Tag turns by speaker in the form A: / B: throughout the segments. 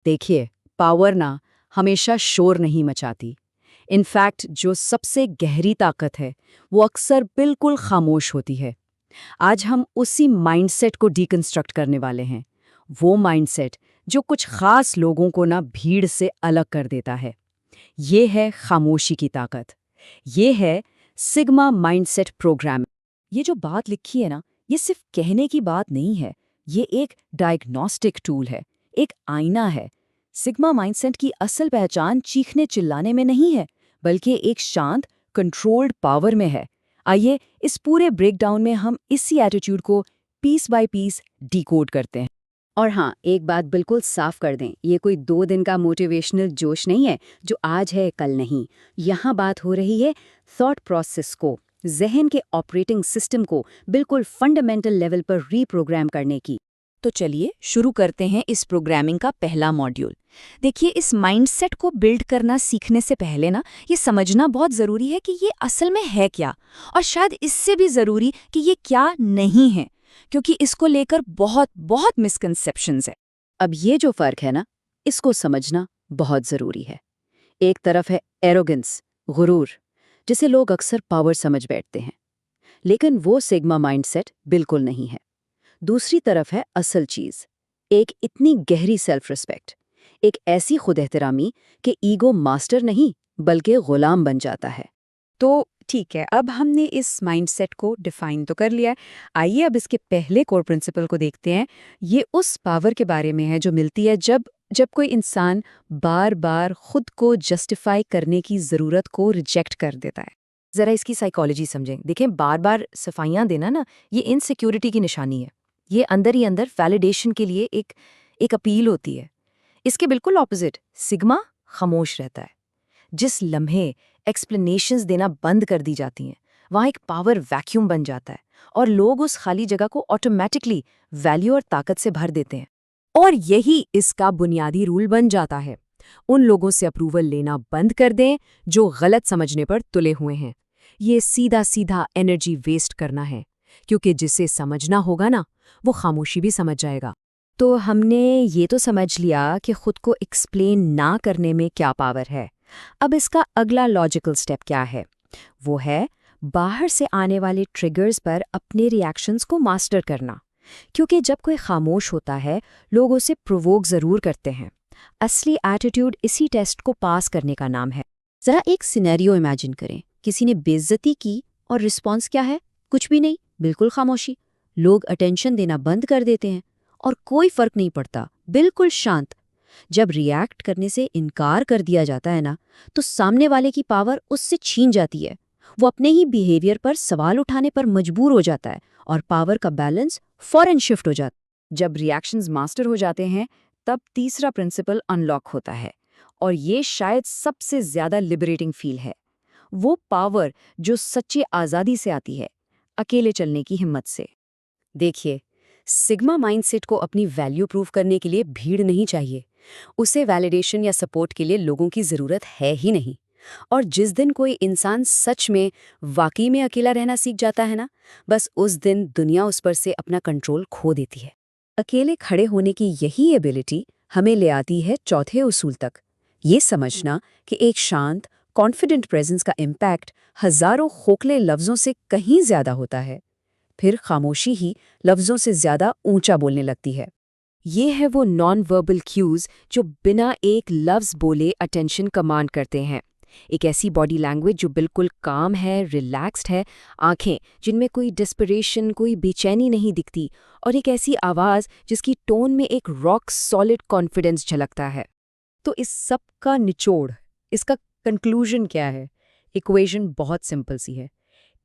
A: देखिए, पावर ना हमेशा शोर नहीं मचाती। इनफैक्ट जो सबसे गहरी ताकत है वो अक्सर बिल्कुल खामोश होती है। आज हम उसी माइंडसेट को डीकंस्ट्रक्ट करने वाले हैं। वो माइंडसेट जो कुछ खास लोगों को ना भीड़ से अलग कर देता है। ये है खामोशी की ताकत। ये है सिग्मा माइंडसेट प्रोग्राम। ये जो बात लिखी है ना, ये सिर्फ कहने की बात नहीं है। ये एक डायग्नोस्टिक टूल है, एक आईना है। सिग्मा माइंडसेट की असल पहचान चीखने चिल्लाने में नहीं है, बल्कि एक शांत, कंट्रोल्ड पावर में है। आइए इस पूरे ब्रेकडाउन में हम इसी एटीट्यूड को पीस बाय पीस डिकोड करते हैं। और हाँ, एक बात बिल्कुल साफ कर दें, ये कोई 2 दिन का मोटिवेशनल जोश नहीं है जो आज है कल नहीं। यहाँ बात हो रही है थॉट प्रोसेस को, जहन के ऑपरेटिंग सिस्टम को बिल्कुल फंडामेंटल लेवल पर रीप्रोग्राम करने की। तो चलिए शुरू करते हैं इस प्रोग्रामिंग का पहला मॉड्यूल। देखिए, इस माइंडसेट को बिल्ड करना सीखने से पहले ना ये समझना बहुत ज़रूरी है कि ये असल में है क्या, और शायद इससे भी ज़रूरी कि ये क्या नहीं है, क्योंकि इसको लेकर बहुत बहुत मिसकंसेप्शंस है। अब ये जो फ़र्क है ना, इसको समझना बहुत ज़रूरी है। एक तरफ है एरोगेंस, गुरूर, जिसे लोग अक्सर पावर समझ बैठते हैं, लेकिन वो सिग्मा माइंडसेट बिल्कुल नहीं है। दूसरी तरफ है असल चीज़, एक इतनी गहरी सेल्फ रिस्पेक्ट, एक ऐसी खुद एहतरामी कि ईगो मास्टर नहीं बल्कि गुलाम बन जाता है। तो ठीक है, अब हमने इस माइंडसेट को डिफाइन तो कर लिया है। आइए अब इसके पहले कोर प्रिंसिपल को देखते हैं। ये उस पावर के बारे में है जो मिलती है जब जब कोई इंसान बार बार खुद को जस्टिफाई करने की ज़रूरत को रिजेक्ट कर देता है। ज़रा इसकी साइकोलॉजी समझें। देखें, बार बार सफाइयाँ देना ना, ये इनसिक्योरिटी की निशानी है। ये अंदर ही अंदर वैलिडेशन के लिए एक अपील होती है। इसके बिल्कुल ऑपोजिट सिग्मा खामोश रहता है। जिस लम्हे एक्सप्लेनेशंस देना बंद कर दी जाती हैं, वहाँ एक पावर वैक्यूम बन जाता है और लोग उस खाली जगह को ऑटोमेटिकली वैल्यू और ताकत से भर देते हैं। और यही इसका बुनियादी रूल बन जाता है। उन लोगों से अप्रूवल लेना बंद कर दें जो गलत समझने पर तुले हुए हैं। ये सीधा सीधा एनर्जी वेस्ट करना है, क्योंकि जिसे समझना होगा ना, वो खामोशी भी समझ जाएगा। तो हमने ये तो समझ लिया कि खुद को एक्सप्लेन ना करने में क्या पावर है। अब इसका अगला लॉजिकल स्टेप क्या है? वो है बाहर से आने वाले ट्रिगर्स पर अपने रिएक्शंस को मास्टर करना। क्योंकि जब कोई खामोश होता है, लोग उसे प्रोवोक ज़रूर करते हैं। असली एटीट्यूड इसी टेस्ट को पास करने का नाम है। ज़रा एक सिनेरियो इमेजिन करें, किसी ने बेइज्जती की और रिस्पॉन्स क्या है? कुछ भी नहीं, बिल्कुल खामोशी। लोग अटेंशन देना बंद कर देते हैं और कोई फर्क नहीं पड़ता, बिल्कुल शांत। जब रिएक्ट करने से इनकार कर दिया जाता है ना, तो सामने वाले की पावर उससे छीन जाती है। वो अपने ही बिहेवियर पर सवाल उठाने पर मजबूर हो जाता है और पावर का बैलेंस फौरन शिफ्ट हो जाता है। जब रिएक्शंस मास्टर हो जाते हैं, तब तीसरा प्रिंसिपल अनलॉक होता है, और ये शायद सबसे ज़्यादा लिबरेटिंग फील है। वो पावर जो सच्ची आज़ादी से आती है, अकेले चलने की हिम्मत से। देखिए, सिग्मा माइंडसेट को अपनी वैल्यू प्रूव करने के लिए भीड़ नहीं चाहिए। उसे वैलिडेशन या सपोर्ट के लिए लोगों की ज़रूरत है ही नहीं। और जिस दिन कोई इंसान सच में वाकई में अकेला रहना सीख जाता है ना, बस उस दिन दुनिया उस पर से अपना कंट्रोल खो देती है। अकेले खड़े होने की यही एबिलिटी हमें ले आती है चौथे उसूल तक। ये समझना कि एक शांत, कॉन्फिडेंट प्रेजेंस का इम्पैक्ट हज़ारों खोखले लफ्ज़ों से कहीं ज़्यादा होता है। फिर खामोशी ही लफ्ज़ों से ज़्यादा ऊंचा बोलने लगती है। ये है वो नॉन वर्बल क्यूज़ जो बिना एक लफ्ज़ बोले अटेंशन कमांड करते हैं। एक ऐसी बॉडी लैंग्वेज जो बिल्कुल काम है, रिलैक्स्ड है, आंखें जिनमें कोई डिस्परेशन, कोई बेचैनी नहीं दिखती, और एक ऐसी आवाज़ जिसकी टोन में एक रॉक सॉलिड कॉन्फिडेंस झलकता है। तो इस सब का निचोड़, इसका कंक्लूजन क्या है? इक्वेशन बहुत सिंपल सी है।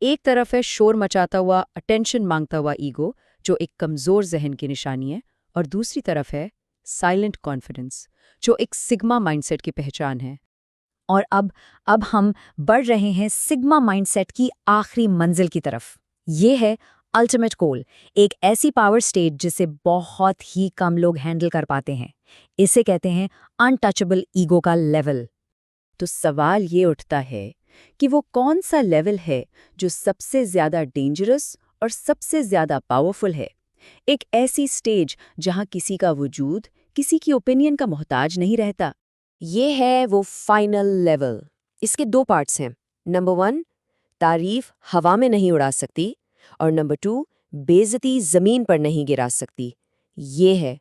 A: एक तरफ है शोर मचाता हुआ, अटेंशन मांगता हुआ ईगो, जो एक कमज़ोर जहन की निशानी है, और दूसरी तरफ है साइलेंट कॉन्फिडेंस, जो एक सिग्मा माइंडसेट की पहचान है। और अब हम बढ़ रहे हैं सिग्मा माइंडसेट की आखिरी मंजिल की तरफ। ये है अल्टीमेट गोल, एक ऐसी पावर स्टेट जिसे बहुत ही कम लोग हैंडल कर पाते हैं। इसे कहते हैं अनटचेबल ईगो का लेवल। तो सवाल ये उठता है कि वो कौन सा लेवल है जो सबसे ज़्यादा डेंजरस और सबसे ज़्यादा पावरफुल है? एक ऐसी स्टेज जहाँ किसी का वजूद, किसी की ओपिनियन का मोहताज नहीं रहता।
B: ये है वो फाइनल लेवल। इसके 2 पार्ट्स हैं। नंबर 1, तारीफ हवा में नहीं उड़ा सकती, और नंबर 2, बेइज्जती ज़मीन पर नहीं गिरा सकती। ये है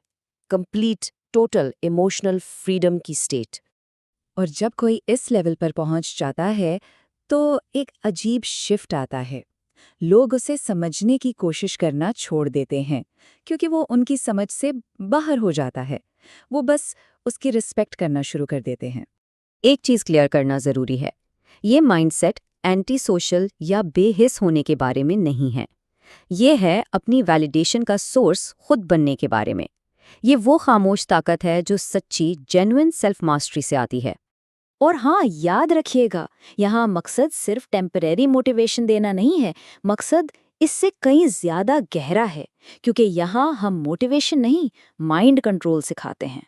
B: कंप्लीट टोटल इमोशनल फ्रीडम की स्टेट।
A: और जब कोई इस लेवल पर पहुंच जाता है तो एक अजीब शिफ्ट आता है। लोग उसे समझने की कोशिश करना छोड़ देते हैं क्योंकि वो उनकी समझ से बाहर हो जाता है। वो बस उसकी रिस्पेक्ट करना शुरू कर देते हैं।
B: एक चीज़ क्लियर करना ज़रूरी है, ये माइंडसेट एंटी सोशल या बेहिस होने के बारे में नहीं है। ये है अपनी वैलिडेशन का सोर्स खुद बनने के बारे में। ये वो खामोश ताकत है जो सच्ची जेन्युइन सेल्फ मास्टरी से आती है। और हाँ, याद रखिएगा, यहाँ मकसद सिर्फ टेम्परेरी मोटिवेशन देना नहीं है। मकसद इससे कहीं ज़्यादा गहरा है, क्योंकि यहाँ हम मोटिवेशन नहीं, माइंड कंट्रोल सिखाते हैं।